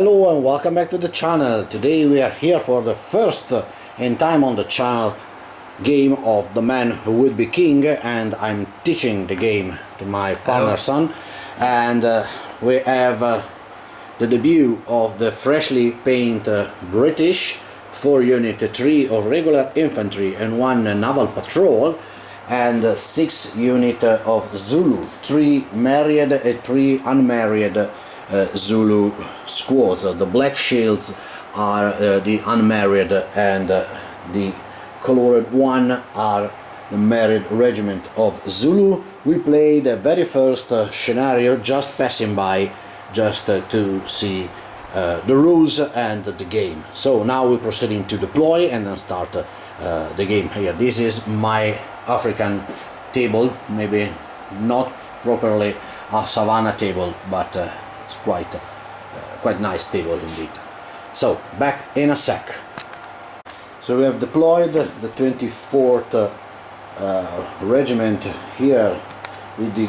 Hello and welcome back to the channel. Today we are here for the first in time on the channel game of The Man Who Would Be King, and I'm teaching the game to my partner son, and we have the debut of the freshly painted British 4 unit 3 of regular infantry and 1 naval patrol, and 6 unit of Zulu, 3 married and 3 unmarried Zulu squads. The black shields are the unmarried, and the colored one are the married regiment of Zulu. We played the very first scenario, just passing by, just to see the rules and the game. So now we're proceeding to deploy and then start the game. Here, this is my African table, maybe not properly a savannah table, but it's quite nice table indeed. So back in a sec. So we have deployed the 24th regiment here with the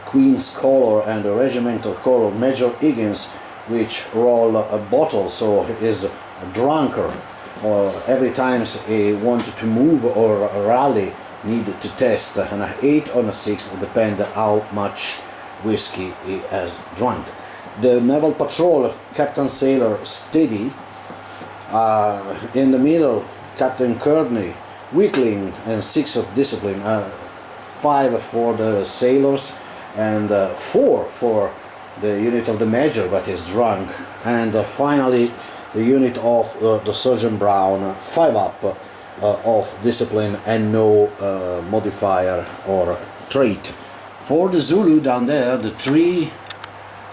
Queen's color and the regimental color, Major Higgins, which roll a bottle, so he is drunker, or every time he wanted to move or rally need to test an 8 or a 6, depend how much whiskey he has drunk. The naval patrol, Captain Sailor Steady, in the middle Captain Courtney, weakling and 6 of discipline, 5 for the sailors and 4 for the unit of the major, but is drunk, and finally the unit of the Sergeant Brown, 5 up of discipline and no modifier or trait. For the Zulu down there, the 3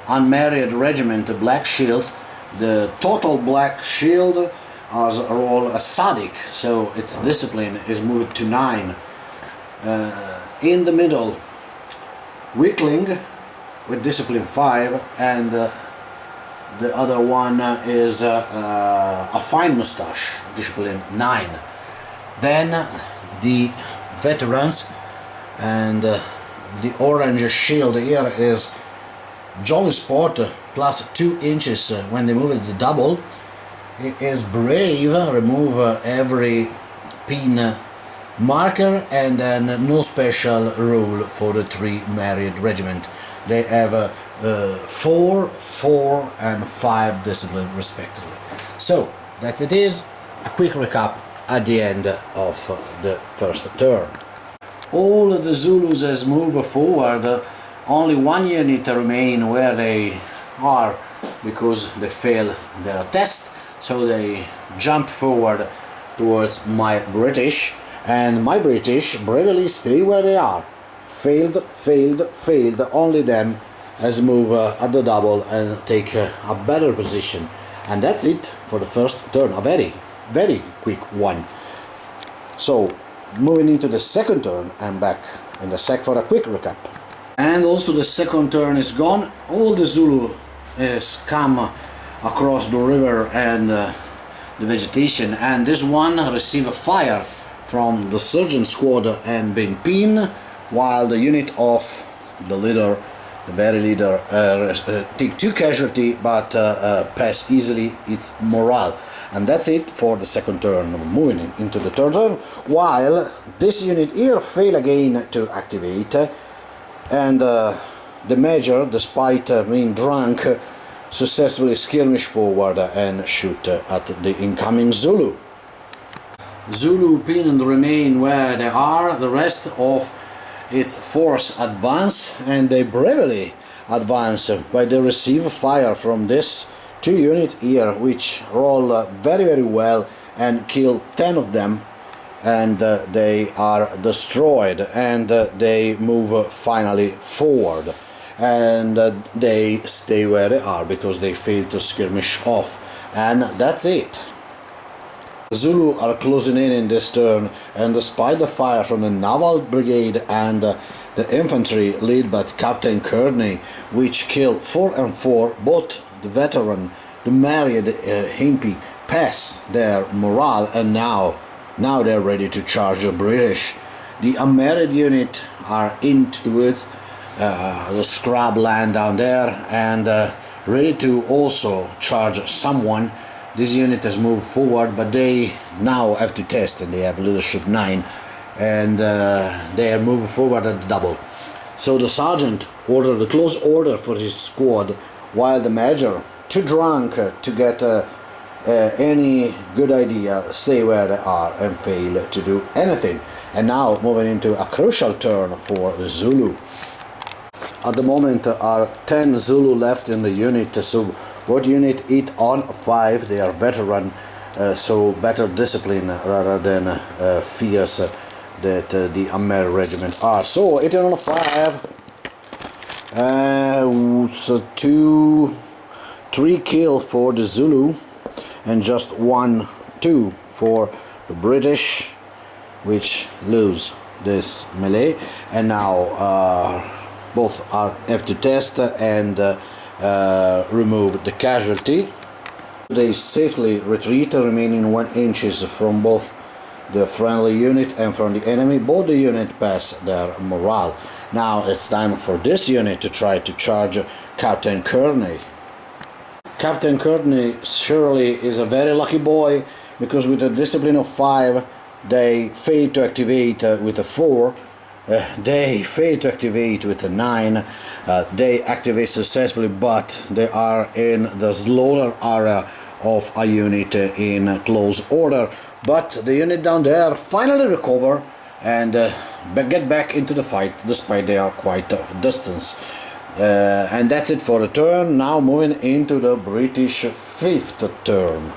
unmarried regiment, Black Shield, the total Black Shield has a roll a Sadic, so its discipline is moved to 9. In the middle, weakling with discipline 5, and the other one is a fine mustache, discipline 9. Then the veterans, and the orange shield here is Jolly Sport plus 2 inches when they move it to double. It is brave, remove every pin marker, and then no special rule for the 3 married regiment. They have 4, 4 and 5 discipline respectively. So that it is a quick recap at the end of the first turn. All the Zulus has moved forward. Only 1 unit remain where they are because they failed their test, so they jump forward towards my British, and my British bravely stay where they are. Failed, only them has moved at the double and take a better position. And that's it for the first turn, a very quick one. So moving into the second turn, I'm back in the sec for a quick recap. And also the second turn is gone. All the Zulu is come across the river and the vegetation, and this one receive a fire from the surgeon squad and been pinned, while the unit of the leader, the very leader, take 2 casualty but pass easily its morale. And that's it for the second turn. Moving into the third turn, while this unit here fail again to activate, and the major, despite being drunk, successfully skirmish forward and shoot at the incoming Zulu. Zulu pinned remain where they are. The rest of its force advance, and they bravely advance, but they receive fire from this 2 units here, which roll very well and kill 10 of them, and they are destroyed, and they move finally forward, and they stay where they are because they failed to skirmish off, and that's it. Zulu are closing in this turn, and despite the fire from the naval brigade and the infantry led by Captain Courtney, which killed 4 and 4, both the veteran, the married Himpy pass their morale, and now they're ready to charge the British. The unmarried unit are into the woods, the scrub land down there, and ready to also charge someone. This unit has moved forward, but they now have to test, and they have leadership 9, and they are moving forward at double. So the sergeant ordered a close order for his squad, while the major, too drunk to get any good idea, stay where they are and fail to do anything. And now moving into a crucial turn for the Zulu. At the moment there are 10 Zulu left in the unit, so what unit hit on 5, they are veteran, so better discipline rather than fierce that the Amer regiment are. So hitting on 5, so 3 kill for the Zulu and just 2 for the British, which lose this melee. And now both have to test and remove the casualty. They safely retreat, remaining 1 inches from both the friendly unit and from the enemy. Both the unit pass their morale. Now it's time for this unit to try to charge Captain Kearney. Captain Kearney surely is a very lucky boy, because with a discipline of 5 they fail to activate with a 4. They fail to activate with a 9. They activate successfully, but they are in the slaughter area of a unit in close order. But the unit down there finally recover and get back into the fight, despite they are quite of distance. And that's it for the turn. Now moving into the British 5th turn.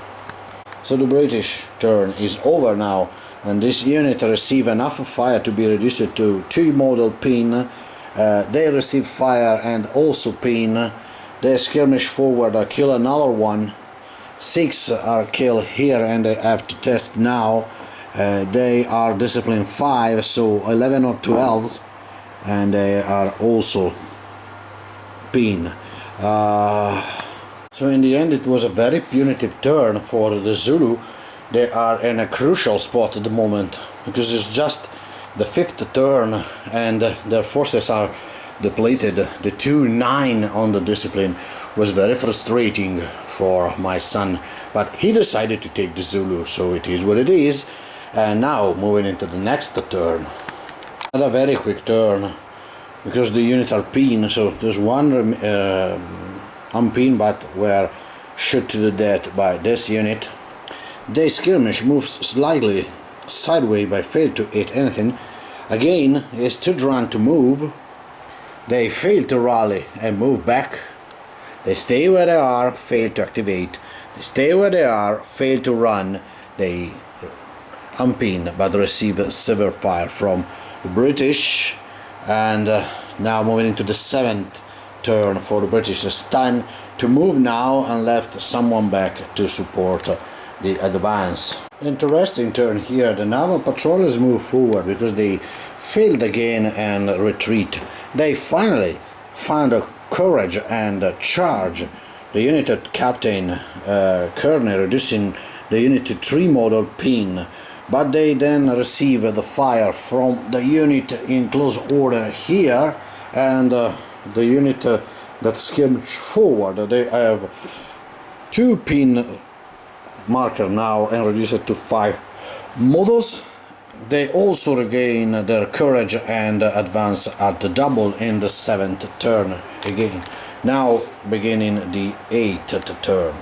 So the British turn is over now, and this unit receive enough fire to be reduced to 2 model pin. They receive fire and also pin. They skirmish forward, kill another one. 6 are killed here and they have to test now. They are discipline 5, so 11 or 12, and they are also pin. So in the end it was a very punitive turn for the Zulu. They are in a crucial spot at the moment, because it's just the 5th turn and their forces are depleted. The 2-9 on the discipline was very frustrating for my son, but he decided to take the Zulu, so it is what it is. And now moving into the next turn. Not a very quick turn, because the units are pin, so there's one unpin but were shot to the death by this unit. They skirmish, moves slightly sideways but fail to hit anything. Again, is too drunk to move. They fail to rally and move back. They stay where they are, fail to activate. They stay where they are, fail to run. They unpin but receive severe fire from the British. And now moving into the 7th turn for the British. It's time to move now and left someone back to support the advance. Interesting turn here. The naval patrollers move forward because they failed again and retreat. They finally found a courage and a charge the unit at Captain Kearney, reducing the unit to 3 model pin. But they then receive the fire from the unit in close order here, and the unit that skirmish forward, they have 2 pin marker now and reduce it to 5 models. They also regain their courage and advance at the double in the 7th turn again. Now beginning the 8th turn.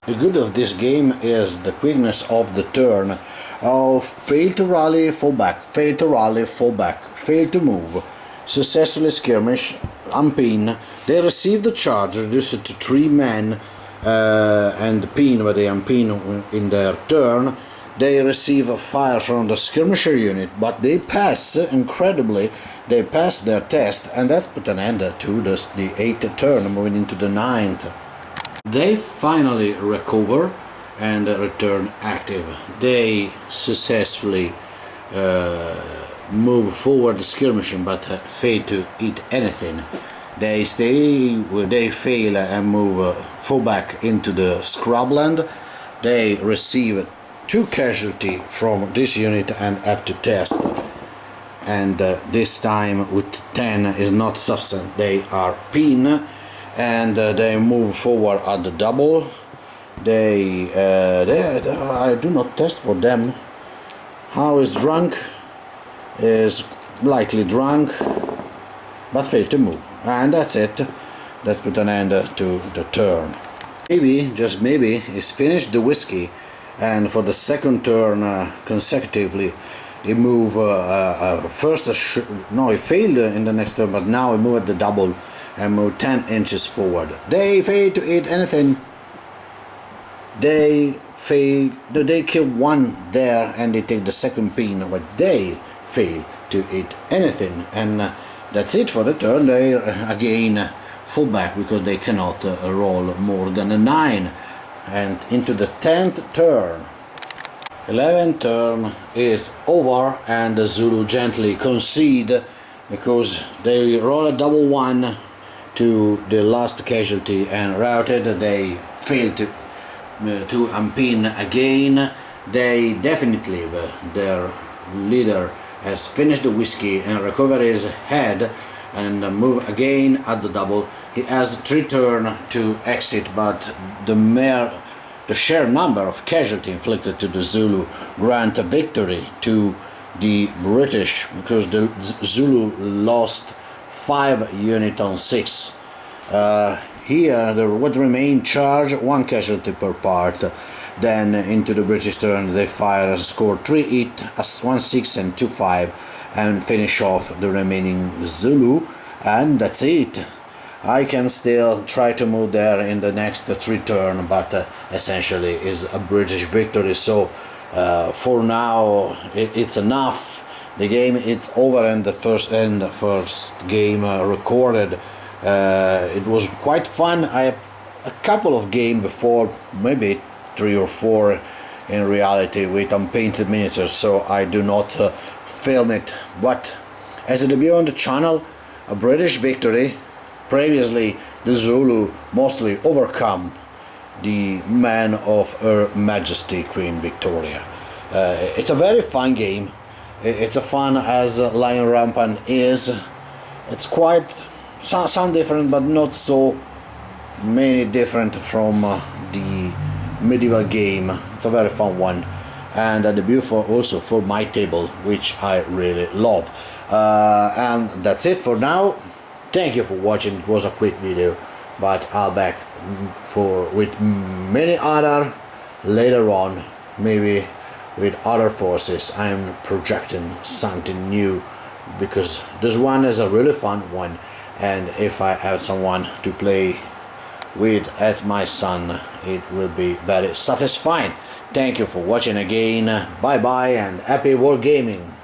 The good of this game is the quickness of the turn. Fail to rally, fall back, fail to rally, fall back, fail to move, successfully skirmish, unpin. They receive the charge, reduce it to 3 men, and pin, but they unpin in their turn. They receive a fire from the skirmisher unit, but they pass, incredibly, they pass their test, and that's put an end to the 8th turn, moving into the 9th. They finally recover and return active. They successfully move forward skirmishing, but fail to hit anything. They fail and move fall back into the scrubland. They receive 2 casualty from this unit and have to test. And this time with 10 is not sufficient. They are pin, and they move forward at the double. I do not test for them. How is drunk? Is lightly drunk, but failed to move, and that's it. Let's put an end to the turn. Maybe, just maybe, he's finished the whiskey, and for the second turn consecutively, he moved no, he failed in the next turn, but now he moved at the double and moved 10 inches forward. They failed to eat anything. They kill one there, and they take the second pin, but they fail to eat anything, and that's it for the turn. They again fall back because they cannot roll more than a 9, and into the 10th turn. 11th turn is over, and the Zulu gently concede because they roll a double 1 to the last casualty and routed. They fail to unpin again. They definitely, their leader has finished the whiskey and recovered his head and move again at the double. He has 3 turns to exit, but the sheer number of casualties inflicted to the Zulu grant a victory to the British, because the Zulu lost 5 units on 6. Here the would remain charge, 1 casualty per part. Then into the British turn they score 3 hit, 1 6 and 2 5, and finish off the remaining Zulu, and that's it. I can still try to move there in the next 3 turn, but essentially is a British victory. So for now it's enough. The game it's over, and the first game recorded. It was quite fun. I have a couple of games before, maybe 3 or 4 in reality, with unpainted miniatures, so I do not film it. But as a debut on the channel, a British victory. Previously the Zulu mostly overcome the men of Her Majesty Queen Victoria. It's a very fun game. It's a fun as Lion Rampant is. It's quite sound different, but not so many different from the medieval game. It's a very fun one, and a debut also for my table, which I really love. And that's it for now. Thank you for watching. It was a quick video, but I'll back with many other later on, maybe with other forces. I'm projecting something new, because this one is a really fun one, and if I have someone to play with as my son, it will be very satisfying. Thank you for watching again. Bye bye, and happy wargaming.